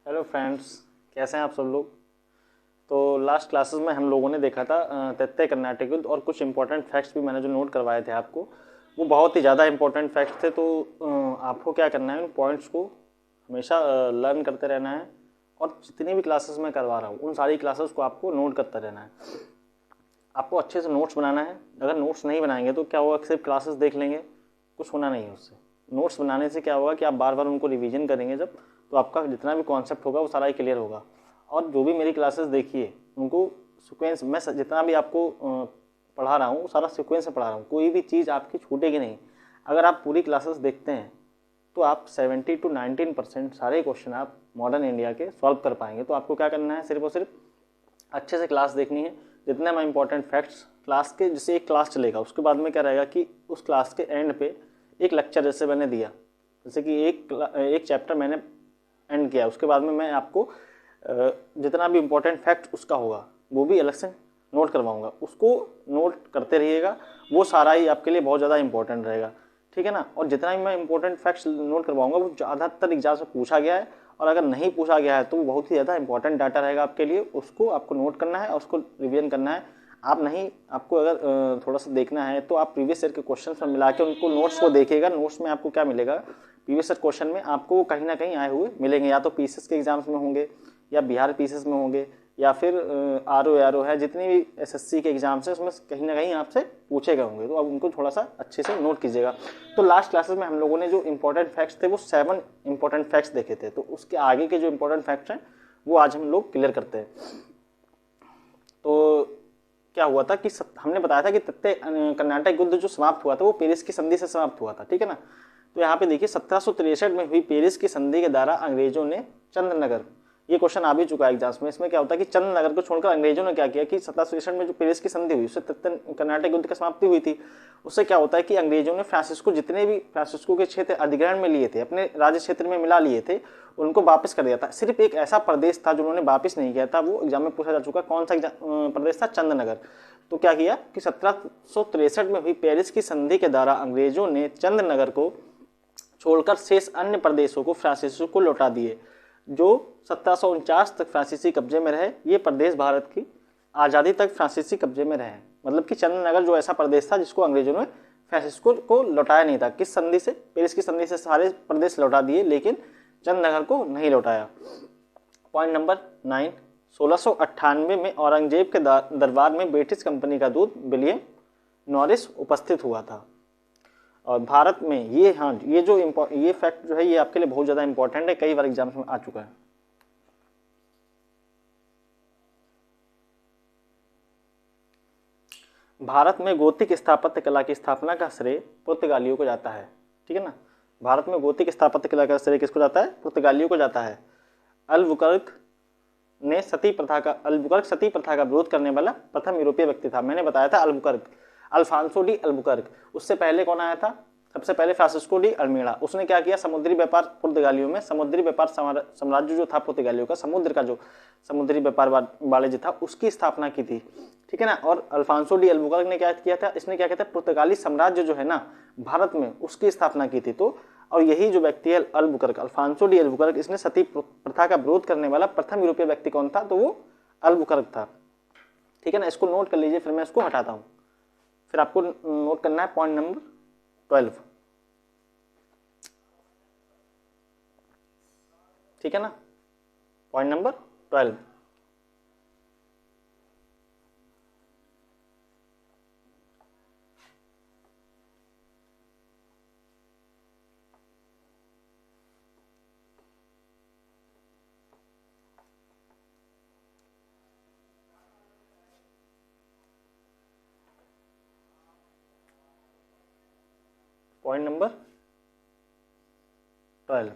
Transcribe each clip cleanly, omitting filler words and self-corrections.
Hello friends, कैसे हैं आप सब लोग। तो लास्ट क्लासेस में हम लोगों ने देखा था तथ्य कर्नाटक युद्ध, और कुछ इंपॉर्टेंट फैक्ट्स भी मैंने जो नोट करवाए थे आपको, वो बहुत ही ज़्यादा इंपॉर्टेंट फैक्ट्स थे। तो आपको क्या करना है, उन पॉइंट्स को हमेशा लर्न करते रहना है, और जितनी भी क्लासेस मैं करवा रहा हूँ उन सारी क्लासेस को आपको नोट करते रहना है। आपको अच्छे से नोट्स बनाना है। अगर नोट्स नहीं बनाएंगे तो क्या होगा, सिर्फ क्लासेस देख लेंगे, कुछ होना नहीं है उससे। नोट्स बनाने से क्या होगा कि आप बार बार उनको रिवीजन करेंगे जब, तो आपका जितना भी कॉन्सेप्ट होगा वो सारा ही क्लियर होगा। और जो भी मेरी क्लासेस देखिए उनको सिक्वेंस, मैं जितना भी आपको पढ़ा रहा हूँ वो सारा सिक्वेंस से पढ़ा रहा हूँ, कोई भी चीज़ आपकी छूटेगी नहीं। अगर आप पूरी क्लासेस देखते हैं तो आप 70 to 19% सारे क्वेश्चन आप मॉडर्न इंडिया के सॉल्व कर पाएंगे। तो आपको क्या करना है, सिर्फ और सिर्फ अच्छे से क्लास देखनी है। जितने मैं इंपॉर्टेंट फैक्ट्स क्लास के, जैसे एक क्लास चलेगा उसके बाद में क्या रहेगा कि उस क्लास के एंड पे एक लेक्चर जैसे मैंने दिया, जैसे कि एक चैप्टर मैंने एंड किया, उसके बाद में मैं आपको जितना भी इंपॉर्टेंट फैक्ट उसका होगा वो भी अलग से नोट करवाऊंगा, उसको नोट करते रहिएगा। वो सारा ही आपके लिए बहुत ज़्यादा इंपॉर्टेंट रहेगा, ठीक है ना। और जितना भी मैं इंपॉर्टेंट फैक्ट्स नोट करवाऊंगा वो ज़्यादातर एग्जाम से पूछा गया है, और अगर नहीं पूछा गया है तो वो बहुत ही ज़्यादा इंपॉर्टेंट डाटा रहेगा आपके लिए, उसको आपको नोट करना है और उसको रिवीजन करना है। आप नहीं, आपको अगर थोड़ा सा देखना है तो आप प्रीवियस ईयर के क्वेश्चन में मिला के उनको नोट्स को देखिएगा। नोट्स में आपको क्या मिलेगा, प्रीवियस ईयर क्वेश्चन में आपको कहीं ना कहीं आए हुए मिलेंगे, या तो पीसीएस के एग्जाम्स में होंगे, या बिहार पीसीएस में होंगे, या फिर आरओ है, जितनी भी एसएससी के एग्जाम्स हैं उसमें कहीं ना कहीं आपसे पूछे गए होंगे। तो आप उनको थोड़ा सा अच्छे से नोट कीजिएगा। तो लास्ट क्लासेस में हम लोगों ने जो इंपॉर्टेंट फैक्ट्स थे वो 7 इंपॉर्टेंट फैक्ट्स देखे थे, तो उसके आगे के जो इंपॉर्टेंट फैक्ट्स हैं वो आज हम लोग क्लियर करते हैं। तो क्या हुआ था कि हमने बताया था कि तथ्य कर्नाटक युद्ध जो समाप्त हुआ था वो पेरिस की संधि से समाप्त हुआ था, ठीक है ना। तो यहाँ पे देखिए 1763 में हुई पेरिस की संधि के द्वारा अंग्रेजों ने चंद्रनगर, ये क्वेश्चन आ भी चुका है एग्जाम्स में, इसमें क्या होता है कि चंद्रनगर को छोड़कर अंग्रेजों ने क्या किया कि 1763 में जो पेरिस की संधि हुई उससे कर्नाटक युद्ध की समाप्ति हुई थी। उससे क्या होता है कि अंग्रेजों ने फ्रांसिस्को, जितने भी फ्रांसिस्को के क्षेत्र अधिग्रहण में लिए थे, अपने राज्य क्षेत्र में मिला लिए थे, उनको वापस कर दिया था। सिर्फ एक ऐसा प्रदेश था जो उन्होंने वापस नहीं किया था, वो एग्जाम में पूछा जा चुका, कौन सा प्रदेश था, चंद्रनगर। तो क्या किया कि 1763 में हुई पेरिस की संधि के द्वारा अंग्रेजों ने चंद्रनगर को छोड़कर शेष अन्य प्रदेशों को फ्रांसीसियों को लौटा दिए, जो 1749 तक फ्रांसीसी कब्जे में रहे। ये प्रदेश भारत की आज़ादी तक फ्रांसीसी कब्जे में रहे। मतलब कि चंद्रनगर जो ऐसा प्रदेश था जिसको अंग्रेजों ने फ्रांसिस्को को लौटाया नहीं था। किस संधि से, पेरिस की संधि से सारे प्रदेश लौटा दिए, लेकिन चंद्रनगर को नहीं लौटाया। पॉइंट नंबर 9, 1698 में औरंगजेब के दरबार में ब्रिटिश कंपनी का दूत विलियम नॉरिस उपस्थित हुआ था। और भारत में ये, हाँ, ये जो ये फैक्ट जो है ये आपके लिए बहुत ज़्यादा इंपॉर्टेंट है, कई बार एग्जाम्स में आ चुका है। भारत में गोथिक स्थापत्य कला की स्थापना का श्रेय पुर्तगालियों को जाता है, ठीक है ना। भारत में गोथिक स्थापत्य कला का श्रेय किसको जाता है, पुर्तगालियों को जाता है। अल्बुकर्क सती प्रथा का विरोध करने वाला प्रथम यूरोपीय व्यक्ति था। मैंने बताया था अल्बुकर्क, अल्फांसो डी अल्बुकर्क। उससे पहले कौन आया था, सबसे पहले फ्रांसिस्को डी अल्मीड़ा। उसने क्या किया, समुद्री व्यापार पुर्तगालियों में, समुद्री व्यापार साम्राज्य जो था पुर्तगालियों का, समुद्र का जो समुद्री व्यापार वाणिज्य था उसकी स्थापना की थी, ठीक है ना। और अल्फांसो डी अल्बुकर्क ने क्या किया था, इसने क्या किया था, पुर्तगाली साम्राज्य जो है ना भारत में, उसकी स्थापना की थी। तो और यही जो व्यक्ति है अल्बुकर्क, अल्फांसो डी अल्बुकर्क, इसने सती प्रथा का विरोध करने वाला प्रथम यूरोपीय व्यक्ति कौन था, तो वो अल्बुकर्क था, ठीक है ना। इसको नोट कर लीजिए, फिर मैं इसको हटाता हूं। फिर आपको नोट करना है पॉइंट नंबर 12, ठीक है ना। Point number 12, point number 12,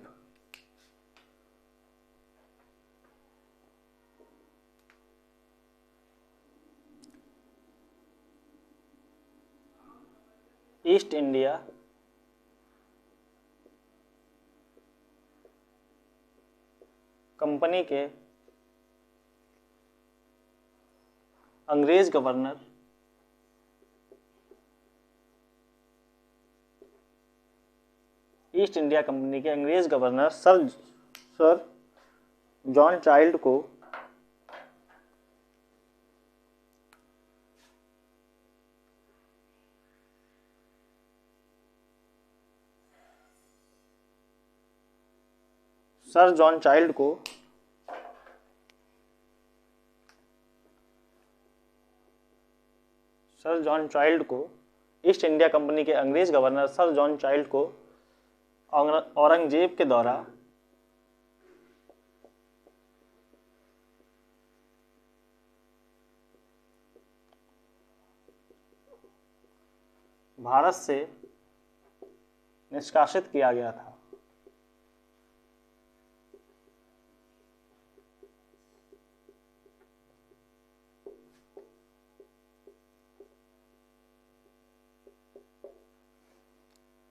east India company के अंग्रेज गवर्नर ईस्ट इंडिया कंपनी के अंग्रेज गवर्नर सर जॉन चाइल्ड को सर जॉन चाइल्ड को ईस्ट इंडिया कंपनी के अंग्रेज गवर्नर सर जॉन चाइल्ड को औरंगजेब के द्वारा भारत से निष्कासित किया गया था।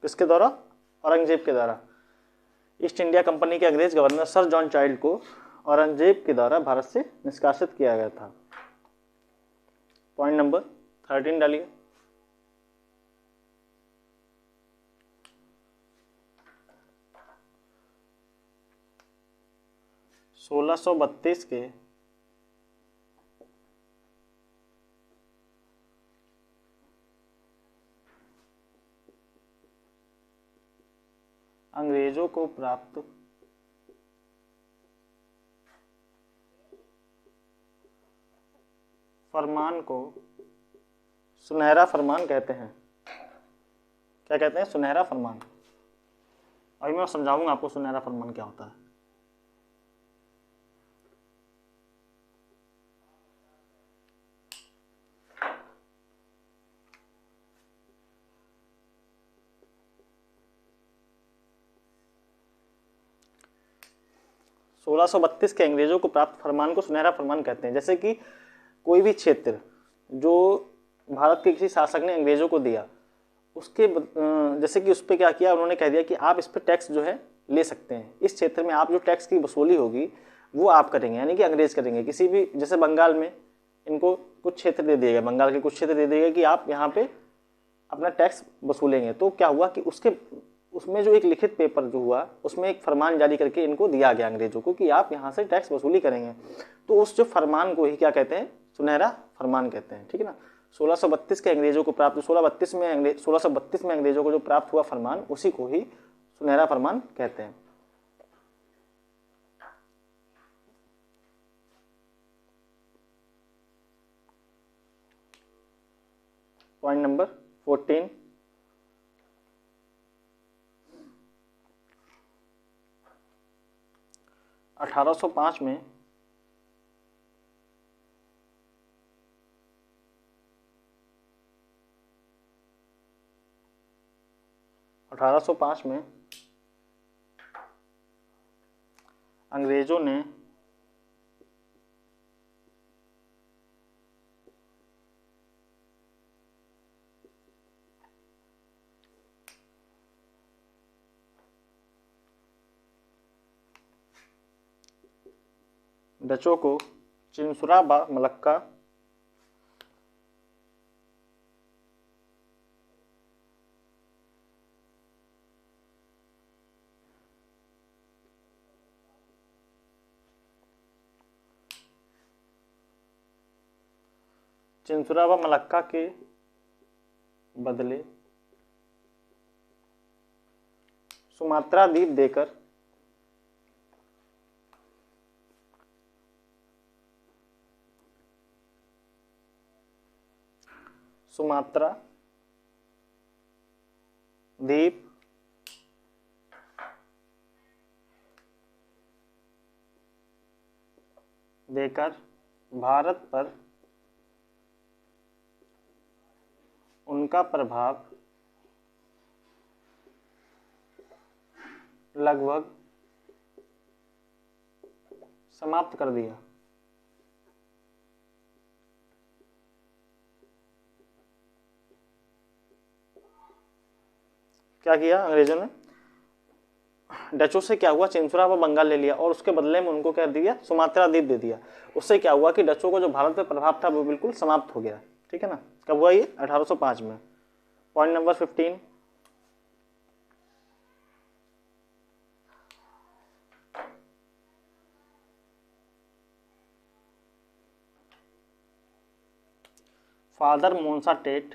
किसके द्वारा? औरंगजेब के द्वारा। ईस्ट इंडिया कंपनी के अंग्रेज गवर्नर सर जॉन चाइल्ड को औरंगजेब के द्वारा भारत से निष्कासित किया गया था। पॉइंट नंबर 13 डालिए। सोलह सौ बत्तीस के अंग्रेजों को प्राप्त फरमान को सुनहरा फरमान कहते हैं। क्या कहते हैं? सुनहरा फरमान। अभी मैं समझाऊंगा आपको सुनहरा फरमान क्या होता है। सोलह सौ बत्तीस के अंग्रेजों को प्राप्त फरमान को सुनहरा फरमान कहते हैं। जैसे कि कोई भी क्षेत्र जो भारत के किसी शासक ने अंग्रेजों को दिया, उसके जैसे कि उस पर क्या किया, उन्होंने कह दिया कि आप इस पर टैक्स जो है ले सकते हैं, इस क्षेत्र में आप जो टैक्स की वसूली होगी वो आप करेंगे, यानी कि अंग्रेज करेंगे। किसी भी, जैसे बंगाल में इनको कुछ क्षेत्र दे दिया गया, बंगाल के कुछ क्षेत्र दे दिया गया कि आप यहाँ पे अपना टैक्स वसूलेंगे। तो क्या हुआ कि उसमें जो एक लिखित पेपर जो हुआ, उसमें एक फरमान जारी करके इनको दिया गया अंग्रेजों को कि आप यहाँ से टैक्स वसूली करेंगे। तो उस जो फरमान को ही क्या कहते हैं? सुनहरा फरमान कहते हैं। ठीक है ना। 1632 के अंग्रेजों को प्राप्त 1632 में अंग्रेजों को जो प्राप्त हुआ फरमान, उसी को ही सुनहरा फरमान कहते हैं। पॉइंट नंबर 14, 1805 में अंग्रेजों ने डचों को चिंसुरा बा मलक्का के बदले सुमात्रा द्वीप देकर सुमात्रा द्वीप देकर भारत पर उनका प्रभाव लगभग समाप्त कर दिया। क्या किया अंग्रेजों ने? डचों से क्या हुआ? चिंसुरा व बंगाल ले लिया और उसके बदले में उनको क्या दिया? सुमात्रा द्वीप दे दिया। उससे क्या हुआ कि डचों को जो भारत पे प्रभाव था वो बिल्कुल समाप्त हो गया। ठीक है ना। कब हुआ ये? 1805 में। Point number 15, father Monserrate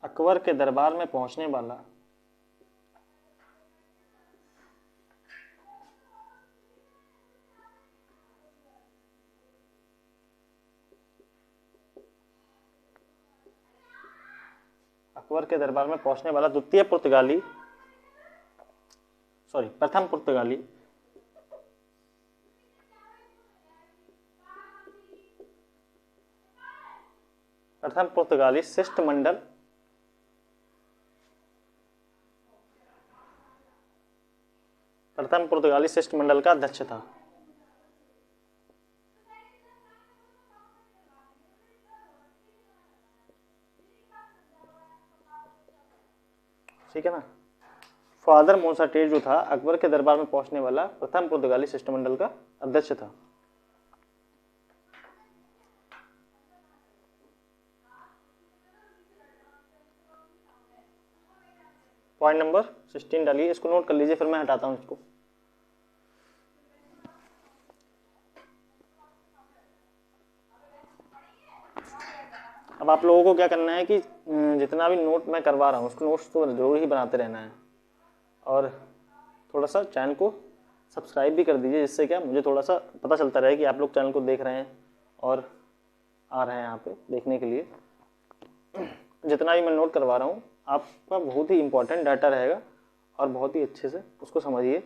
Akbar के दरबार में पहुंचने वाला अकबर के दरबार में पहुंचने वाला प्रथम पुर्तगाली शिष्टमंडल का अध्यक्ष था। ठीक है ना। फादर मोंसा टेट जो था अकबर के दरबार में पहुंचने वाला प्रथम पुर्तगाली शिष्टमंडल का अध्यक्ष था। पॉइंट नंबर 16 डालिए, इसको नोट कर लीजिए, फिर मैं हटाता हूं इसको। अब आप लोगों को क्या करना है कि जितना भी नोट मैं करवा रहा हूँ उसको नोट्स तो जरूर ही बनाते रहना है, और थोड़ा सा चैनल को सब्सक्राइब भी कर दीजिए, जिससे क्या मुझे थोड़ा सा पता चलता रहे कि आप लोग चैनल को देख रहे हैं और आ रहे हैं यहाँ पे देखने के लिए। जितना भी मैं नोट करवा रहा हूँ आपका बहुत ही इंपॉर्टेंट डाटा रहेगा और बहुत ही अच्छे से उसको समझिए।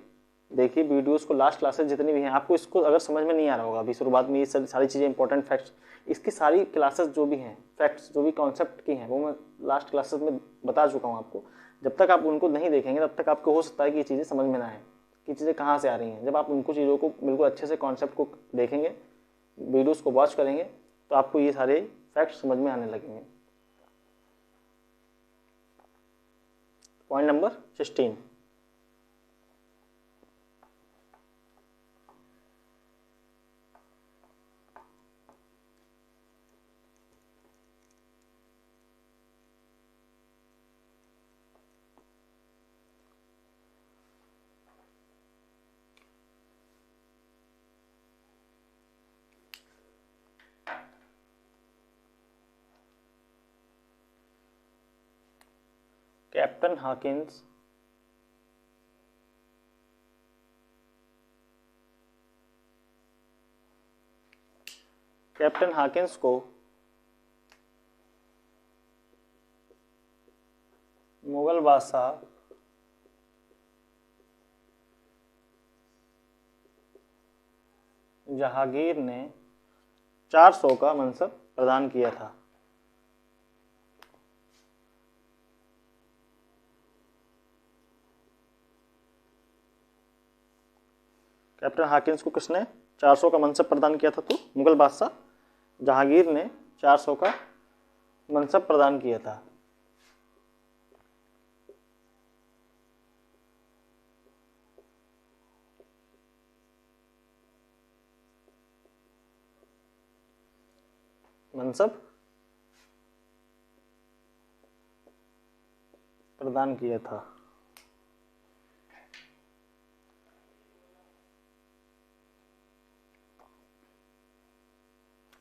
देखिए वीडियोस को, लास्ट क्लासेस जितनी भी हैं, आपको इसको अगर समझ में नहीं आ रहा होगा अभी शुरुआत में, ये सारी चीज़ें इंपॉर्टेंट फैक्ट्स, इसकी सारी क्लासेस जो भी हैं, फैक्ट्स जो भी कॉन्सेप्ट की हैं, वो मैं लास्ट क्लासेस में बता चुका हूँ आपको। जब तक आप उनको नहीं देखेंगे तब तक आपको हो सकता है कि ये चीज़ें समझ में ना आए कि चीज़ें कहाँ से आ रही हैं। जब आप उनको चीज़ों को बिल्कुल अच्छे से कॉन्सेप्ट को देखेंगे, वीडियोस को वॉच करेंगे, तो आपको ये सारे फैक्ट्स समझ में आने लगेंगे। पॉइंट नंबर 16, कैप्टन हाकिंस को मुगल बादशाह जहांगीर ने 400 का मनसब प्रदान किया था। कैप्टन हाकिंस को किसने 400 का मनसब प्रदान किया था? तो मुगल बादशाह जहांगीर ने 400 का मनसब प्रदान किया था। मनसब प्रदान किया था।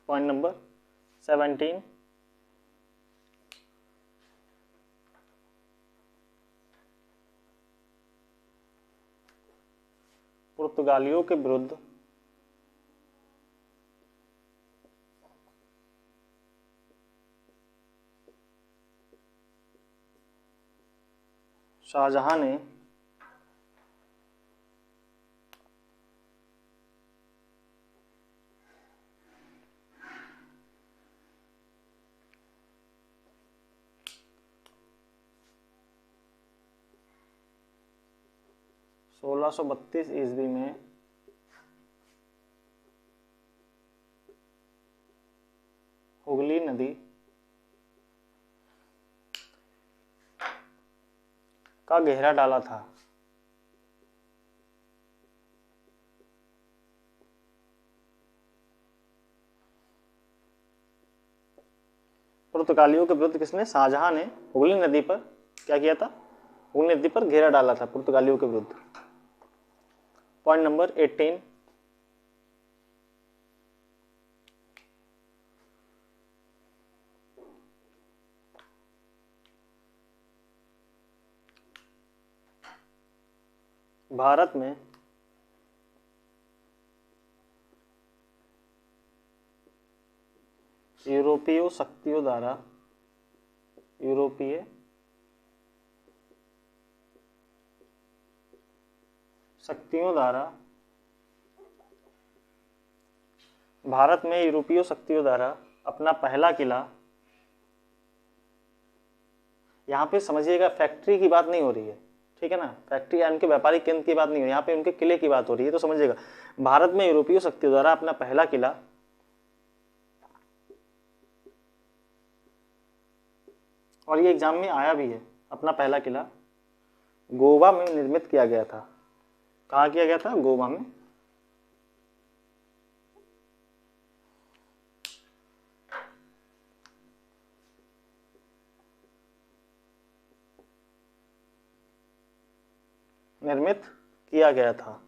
पॉइंट नंबर 17, पुर्तगालियों के विरुद्ध शाहजहां ने ईस्वी में हुगली नदी का घेरा डाला था। पुर्तगालियों के विरुद्ध किसने? शाहजहां ने हुगली नदी पर क्या किया था? हुगली नदी पर घेरा डाला था पुर्तगालियों के विरुद्ध। पॉइंट नंबर 18, भारत में यूरोपीय शक्तियों द्वारा अपना पहला किला, यहाँ पे समझिएगा फैक्ट्री की बात नहीं हो रही है, ठीक है ना, फैक्ट्री या उनके व्यापारिक केंद्र की बात नहीं हो रही, यहाँ पे उनके किले की बात हो रही है, तो समझिएगा भारत में यूरोपीय शक्तियों द्वारा अपना पहला किला और ये एग्जाम में आया भी है, अपना पहला किला गोवा में निर्मित किया गया था। कहाँ किया गया था? गोवा में। निर्मित किया गया था।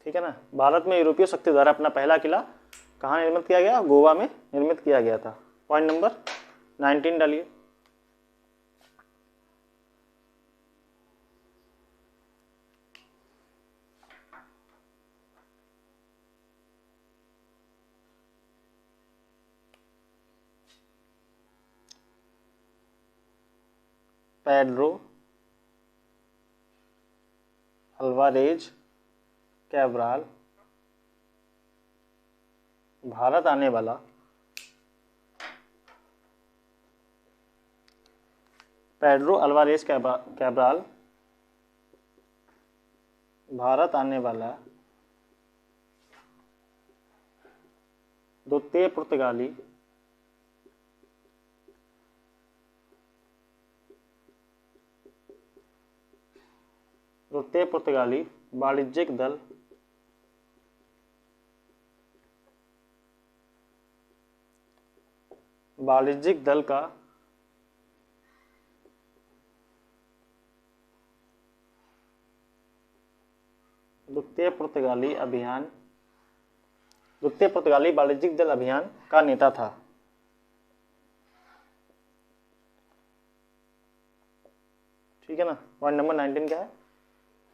ठीक है ना, भारत में यूरोपीय शक्ति द्वारा अपना पहला किला कहाँ निर्मित किया गया? गोवा में निर्मित किया गया था। पॉइंट नंबर 19 डालिए। पेड्रो अल्वारेज कैब्राल भारत आने वाला पेड्रो अल्वारेज कैब्राल भारत आने वाला द्वितीय पुर्तगाली वाणिज्यिक दल का द्वितीय पुर्तगाली वाणिज्यिक दल अभियान का नेता था। ठीक है ना, पॉइंट नंबर 19 क्या है?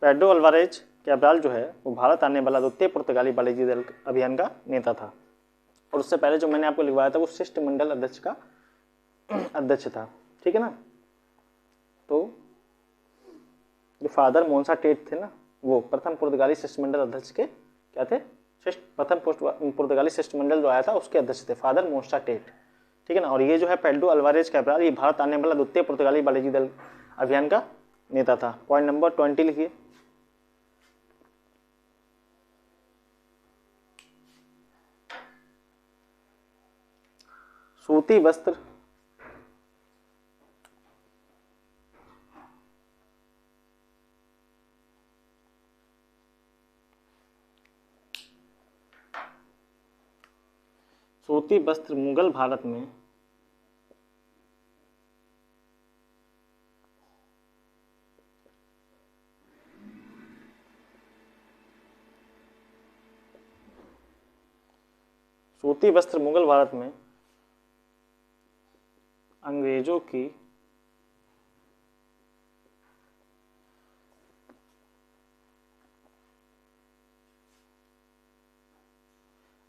पेड्रो अल्वारेज कैब्राल जो है वो भारत आने वाला द्वितीय पुर्तगाली वाणिज्यिक दल अभियान का नेता था। और उससे पहले जो मैंने आपको लिखवाया था वो शिष्टमंडल अध्यक्ष का अध्यक्ष था। ठीक है ना, तो जो फादर मोन्सा टेट थे ना, वो प्रथम पुर्तगाली शिष्टमंडल अध्यक्ष के क्या थे? प्रथम पुर्तगाली शिष्टमंडल जो आया था उसके अध्यक्ष थे फादर मोन्सा टेट। ठीक है ना, और ये जो है पेड्रो अल्वारेज कैब्राल, ये भारत आने वाला द्वितीय पुर्तगाली वाणिज्यिक दल अभियान का नेता था। पॉइंट नंबर 20 लिखिए। सूती वस्त्र मुगल भारत में अंग्रेजों की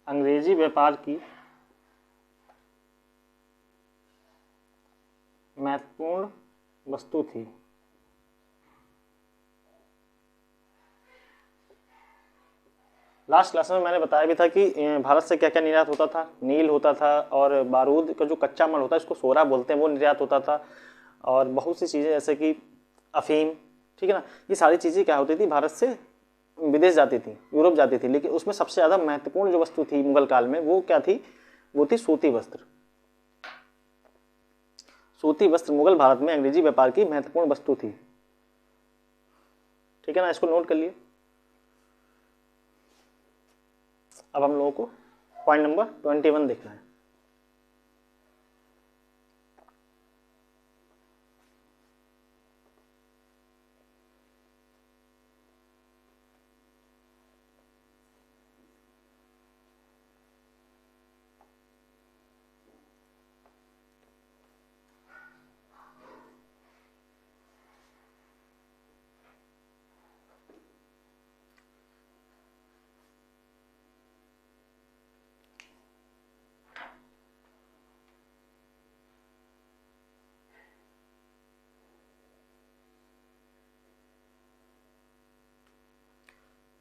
अंग्रेजी व्यापार की महत्वपूर्ण वस्तु थी। लास्ट क्लास में मैंने बताया भी था कि भारत से क्या क्या निर्यात होता था। नील होता था और बारूद का जो कच्चा माल होता है इसको सोरा बोलते हैं, वो निर्यात होता था। और बहुत सी चीज़ें जैसे कि अफीम, ठीक है ना, ये सारी चीज़ें क्या होती थी, भारत से विदेश जाती थी, यूरोप जाती थी। लेकिन उसमें सबसे ज़्यादा महत्वपूर्ण जो वस्तु थी मुगल काल में वो क्या थी? वो थी सूती वस्त्र। सूती वस्त्र मुगल भारत में अंग्रेजी व्यापार की महत्वपूर्ण वस्तु थी। ठीक है ना, इसको नोट कर लिए। अब हम लोगों को पॉइंट नंबर 21 देखना है।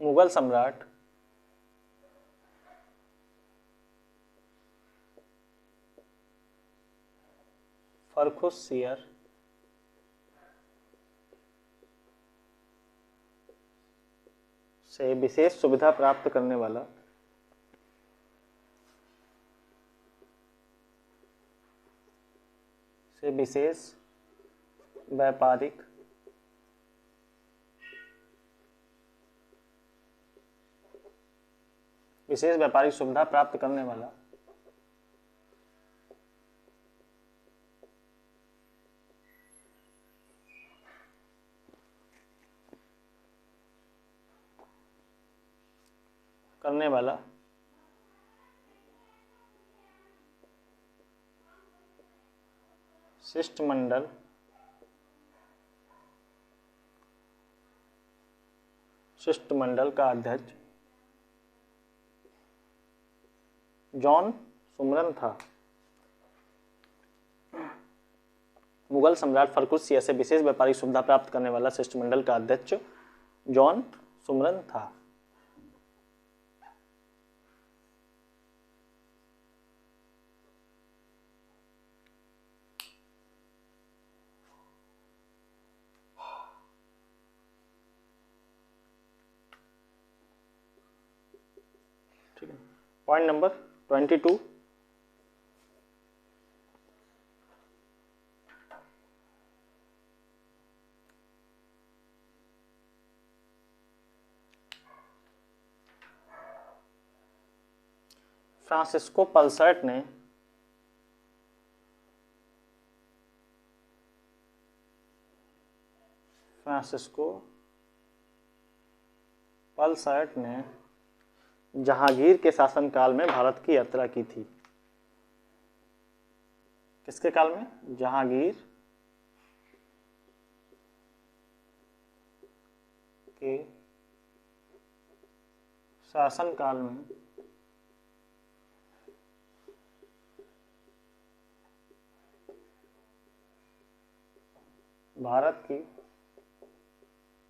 मुगल सम्राट फर्रुखसियर से विशेष सुविधा प्राप्त करने वाला व्यापारिक सुविधा प्राप्त करने वाला शिष्टमंडल का अध्यक्ष जॉन सुमरन था। मुगल सम्राट फर्रुखसियर से विशेष व्यापारिक सुविधा प्राप्त करने वाला शिष्टमंडल का अध्यक्ष जॉन सुमरन था। ठीक है, पॉइंट नंबर 22, फ्रांसिस्को पल्सर्ट ने जहांगीर के शासनकाल में भारत की यात्रा की थी। किसके काल में? जहांगीर के शासनकाल में भारत की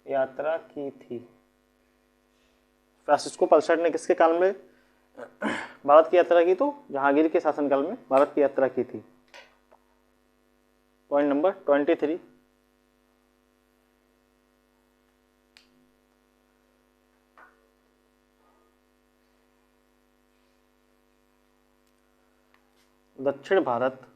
यात्रा की थी। फ्रांसिस्को पल्सर्ट ने किसके काल में भारत की यात्रा की? तो जहांगीर के शासनकाल में भारत की यात्रा की थी। पॉइंट नंबर 23, दक्षिण भारत